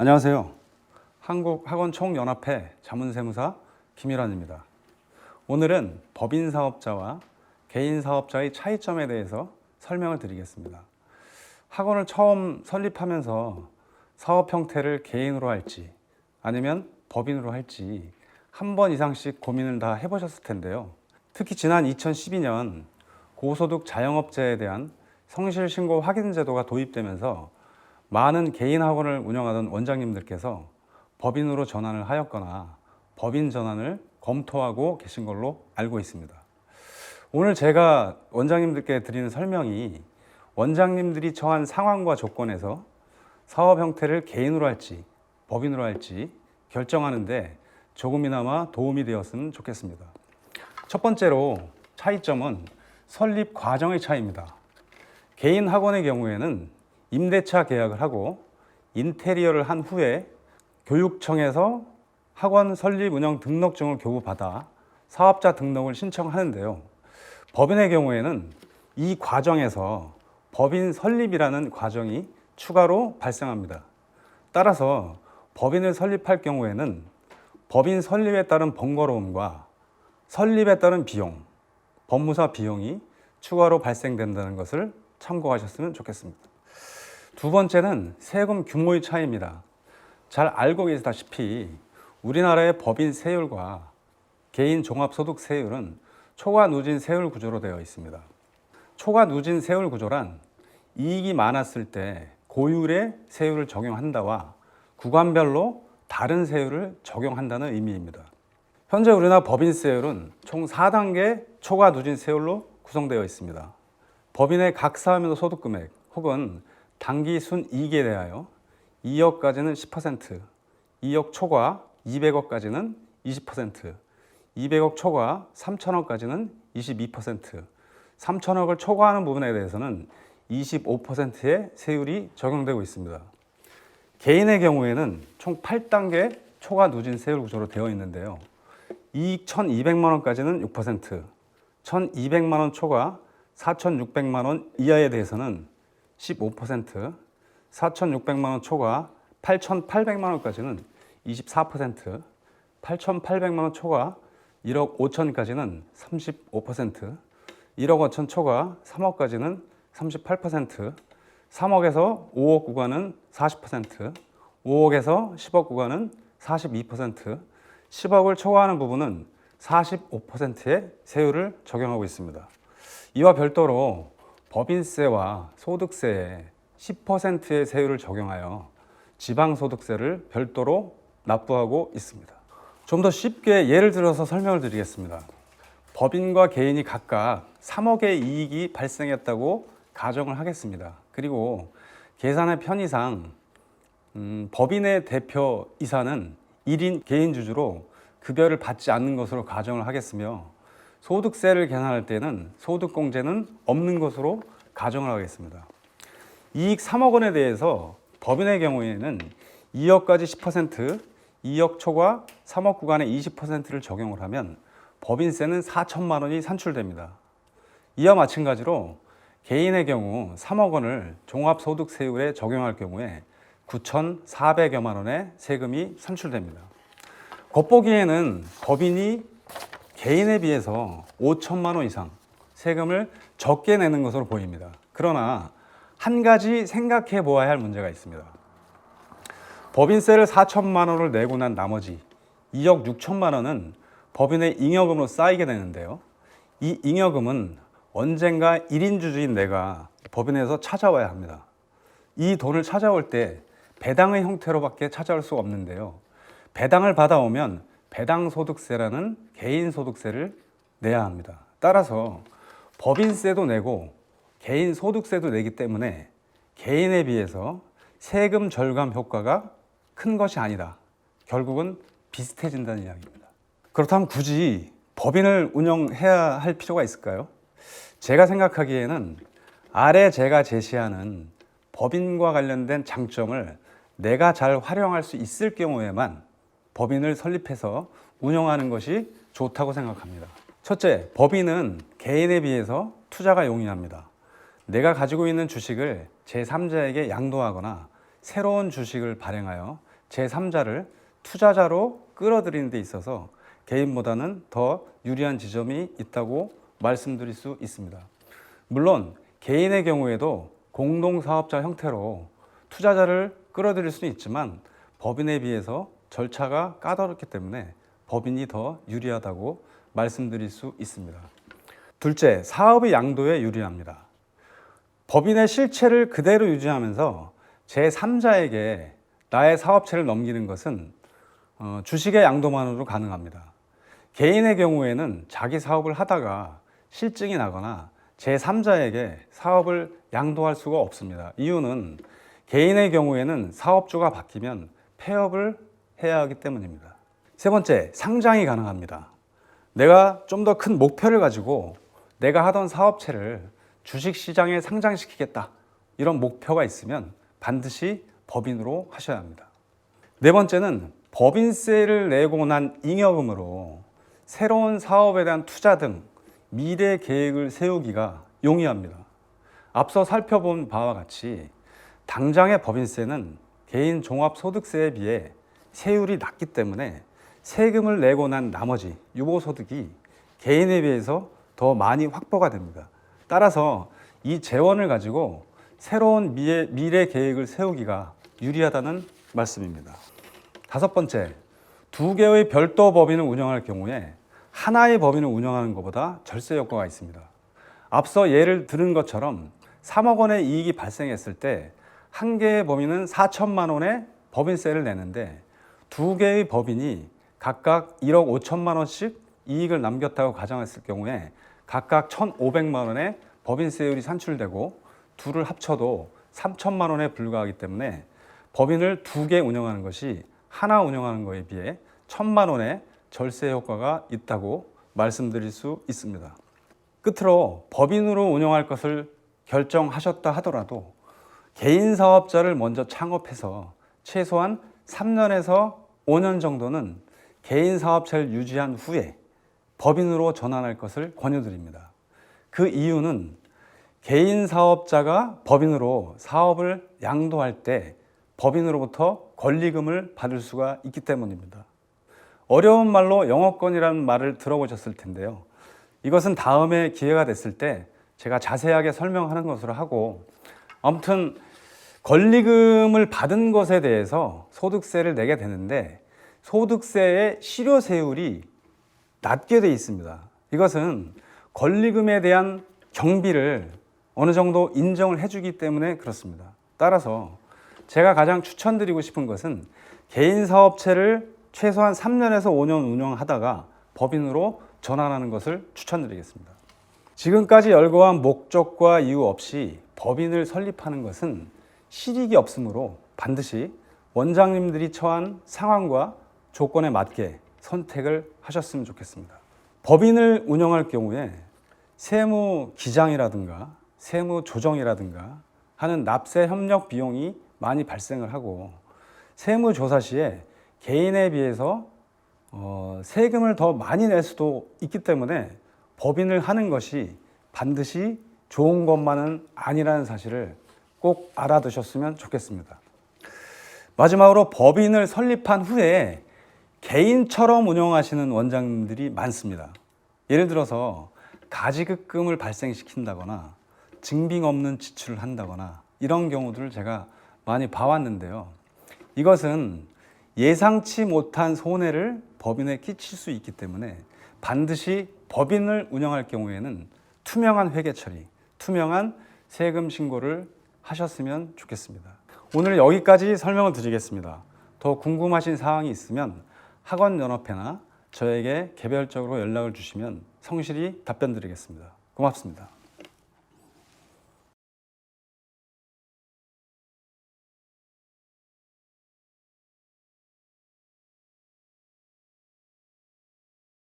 안녕하세요. 한국학원총연합회 자문세무사 김일환입니다. 오늘은 법인사업자와 개인사업자의 차이점에 대해서 설명을 드리겠습니다. 학원을 처음 설립하면서 사업 형태를 개인으로 할지 아니면 법인으로 할지 한 번 이상씩 고민을 다 해보셨을 텐데요. 특히 지난 2012년 고소득 자영업자에 대한 성실신고 확인 제도가 도입되면서 많은 개인 학원을 운영하던 원장님들께서 법인으로 전환을 하였거나 법인 전환을 검토하고 계신 걸로 알고 있습니다. 오늘 제가 원장님들께 드리는 설명이 원장님들이 처한 상황과 조건에서 사업 형태를 개인으로 할지 법인으로 할지 결정하는데 조금이나마 도움이 되었으면 좋겠습니다. 첫 번째로 차이점은 설립 과정의 차이입니다. 개인 학원의 경우에는 임대차 계약을 하고 인테리어를 한 후에 교육청에서 학원 설립 운영 등록증을 교부받아 사업자 등록을 신청하는데요. 법인의 경우에는 이 과정에서 법인 설립이라는 과정이 추가로 발생합니다. 따라서 법인을 설립할 경우에는 법인 설립에 따른 번거로움과 설립에 따른 비용, 법무사 비용이 추가로 발생된다는 것을 참고하셨으면 좋겠습니다. 두 번째는 세금 규모의 차이입니다. 잘 알고 계시다시피 우리나라의 법인 세율과 개인 종합소득 세율은 초과 누진 세율 구조로 되어 있습니다. 초과 누진 세율 구조란 이익이 많았을 때 고율의 세율을 적용한다와 구간별로 다른 세율을 적용한다는 의미입니다. 현재 우리나라 법인 세율은 총 4단계 초과 누진 세율로 구성되어 있습니다. 법인의 각 사업에서 소득 금액 혹은 당기 순이익에 대하여 2억까지는 10%, 2억 초과 200억까지는 20%, 200억 초과 3천억까지는 22%, 3천억을 초과하는 부분에 대해서는 25%의 세율이 적용되고 있습니다. 개인의 경우에는 총 8단계 초과 누진 세율 구조로 되어 있는데요. 이익 1,200만 원까지는 6%, 1,200만 원 초과 4,600만 원 이하에 대해서는 15%, 4,600만 원 초과 8,800만 원까지는 24%, 8,800만 원 초과 1억 5천까지는 35%, 1억 5천 초과 3억까지는 38%, 3억에서 5억 구간은 40%, 5억에서 10억 구간은 42%, 10억을 초과하는 부분은 45%의 세율을 적용하고 있습니다. 이와 별도로 법인세와 소득세에 10%의 세율을 적용하여 지방소득세를 별도로 납부하고 있습니다. 좀 더 쉽게 예를 들어서 설명을 드리겠습니다. 법인과 개인이 각각 3억의 이익이 발생했다고 가정을 하겠습니다. 그리고 계산의 편의상 법인의 대표이사는 1인 개인주주로 급여를 받지 않는 것으로 가정을 하겠으며 소득세를 계산할 때는 소득공제는 없는 것으로 가정을 하겠습니다. 이익 3억 원에 대해서 법인의 경우에는 2억까지 10%, 2억 초과 3억 구간에 20%를 적용을 하면 법인세는 4천만 원이 산출됩니다. 이와 마찬가지로 개인의 경우 3억 원을 종합소득세율에 적용할 경우에 9,400여만 원의 세금이 산출됩니다. 겉보기에는 법인이 개인에 비해서 5천만 원 이상 세금을 적게 내는 것으로 보입니다. 그러나 한 가지 생각해 보아야 할 문제가 있습니다. 법인세를 4천만 원을 내고 난 나머지 2억 6천만 원은 법인의 잉여금으로 쌓이게 되는데요. 이 잉여금은 언젠가 1인 주주인 내가 법인에서 찾아와야 합니다. 이 돈을 찾아올 때 배당의 형태로밖에 찾아올 수가 없는데요. 배당을 받아오면 배당소득세라는 개인소득세를 내야 합니다. 따라서 법인세도 내고 개인소득세도 내기 때문에 개인에 비해서 세금 절감 효과가 큰 것이 아니다. 결국은 비슷해진다는 이야기입니다. 그렇다면 굳이 법인을 운영해야 할 필요가 있을까요? 제가 생각하기에는 아래 제가 제시하는 법인과 관련된 장점을 내가 잘 활용할 수 있을 경우에만 법인을 설립해서 운영하는 것이 좋다고 생각합니다. 첫째, 법인은 개인에 비해서 투자가 용이합니다. 내가 가지고 있는 주식을 제3자에게 양도하거나 새로운 주식을 발행하여 제3자를 투자자로 끌어들이는 데 있어서 개인보다는 더 유리한 지점이 있다고 말씀드릴 수 있습니다. 물론 개인의 경우에도 공동사업자 형태로 투자자를 끌어들일 수는 있지만 법인에 비해서 절차가 까다롭기 때문에 법인이 더 유리하다고 말씀드릴 수 있습니다. 둘째, 사업의 양도에 유리합니다. 법인의 실체를 그대로 유지하면서 제3자에게 나의 사업체를 넘기는 것은 주식의 양도만으로 가능합니다. 개인의 경우에는 자기 사업을 하다가 실증이 나거나 제3자에게 사업을 양도할 수가 없습니다. 이유는 개인의 경우에는 사업주가 바뀌면 폐업을 해야 하기 때문입니다. 세 번째, 상장이 가능합니다. 내가 좀 더 큰 목표를 가지고 내가 하던 사업체를 주식시장에 상장시키겠다, 이런 목표가 있으면 반드시 법인으로 하셔야 합니다. 네 번째는 법인세를 내고 난 잉여금으로 새로운 사업에 대한 투자 등 미래 계획을 세우기가 용이합니다. 앞서 살펴본 바와 같이 당장의 법인세는 개인 종합소득세에 비해 세율이 낮기 때문에 세금을 내고 난 나머지 유보소득이 개인에 비해서 더 많이 확보가 됩니다. 따라서 이 재원을 가지고 새로운 미래 계획을 세우기가 유리하다는 말씀입니다. 다섯 번째, 두 개의 별도 법인을 운영할 경우에 하나의 법인을 운영하는 것보다 절세 효과가 있습니다. 앞서 예를 들은 것처럼 3억 원의 이익이 발생했을 때 한 개의 법인은 4천만 원의 법인세를 내는데 두 개의 법인이 각각 1억 5천만 원씩 이익을 남겼다고 가정했을 경우에 각각 1,500만 원의 법인세율이 산출되고 둘을 합쳐도 3천만 원에 불과하기 때문에 법인을 두 개 운영하는 것이 하나 운영하는 것에 비해 1,000만 원의 절세 효과가 있다고 말씀드릴 수 있습니다. 끝으로 법인으로 운영할 것을 결정하셨다 하더라도 개인 사업자를 먼저 창업해서 최소한 3년에서 5년 정도는 개인 사업체를 유지한 후에 법인으로 전환할 것을 권유드립니다. 그 이유는 개인 사업자가 법인으로 사업을 양도할 때 법인으로부터 권리금을 받을 수가 있기 때문입니다. 어려운 말로 영업권이라는 말을 들어보셨을 텐데요. 이것은 다음에 기회가 됐을 때 제가 자세하게 설명하는 것으로 하고, 아무튼 권리금을 받은 것에 대해서 소득세를 내게 되는데 소득세의 실효세율이 낮게 되어 있습니다. 이것은 권리금에 대한 경비를 어느 정도 인정을 해주기 때문에 그렇습니다. 따라서 제가 가장 추천드리고 싶은 것은 개인 사업체를 최소한 3년에서 5년 운영하다가 법인으로 전환하는 것을 추천드리겠습니다. 지금까지 열거한 목적과 이유 없이 법인을 설립하는 것은 실익이 없으므로 반드시 원장님들이 처한 상황과 조건에 맞게 선택을 하셨으면 좋겠습니다. 법인을 운영할 경우에 세무 기장이라든가 세무 조정이라든가 하는 납세 협력 비용이 많이 발생을 하고, 세무 조사 시에 개인에 비해서 세금을 더 많이 낼 수도 있기 때문에 법인을 하는 것이 반드시 좋은 것만은 아니라는 사실을 꼭 알아두셨으면 좋겠습니다. 마지막으로 법인을 설립한 후에 개인처럼 운영하시는 원장님들이 많습니다. 예를 들어서 가지급금을 발생시킨다거나 증빙 없는 지출을 한다거나 이런 경우들을 제가 많이 봐왔는데요. 이것은 예상치 못한 손해를 법인에 끼칠 수 있기 때문에 반드시 법인을 운영할 경우에는 투명한 회계 처리, 투명한 세금 신고를 하셨으면 좋겠습니다. 오늘 여기까지 설명을 드리겠습니다. 더 궁금하신 사항이 있으면 학원연합회나 저에게 개별적으로 연락을 주시면 성실히 답변 드리겠습니다. 고맙습니다.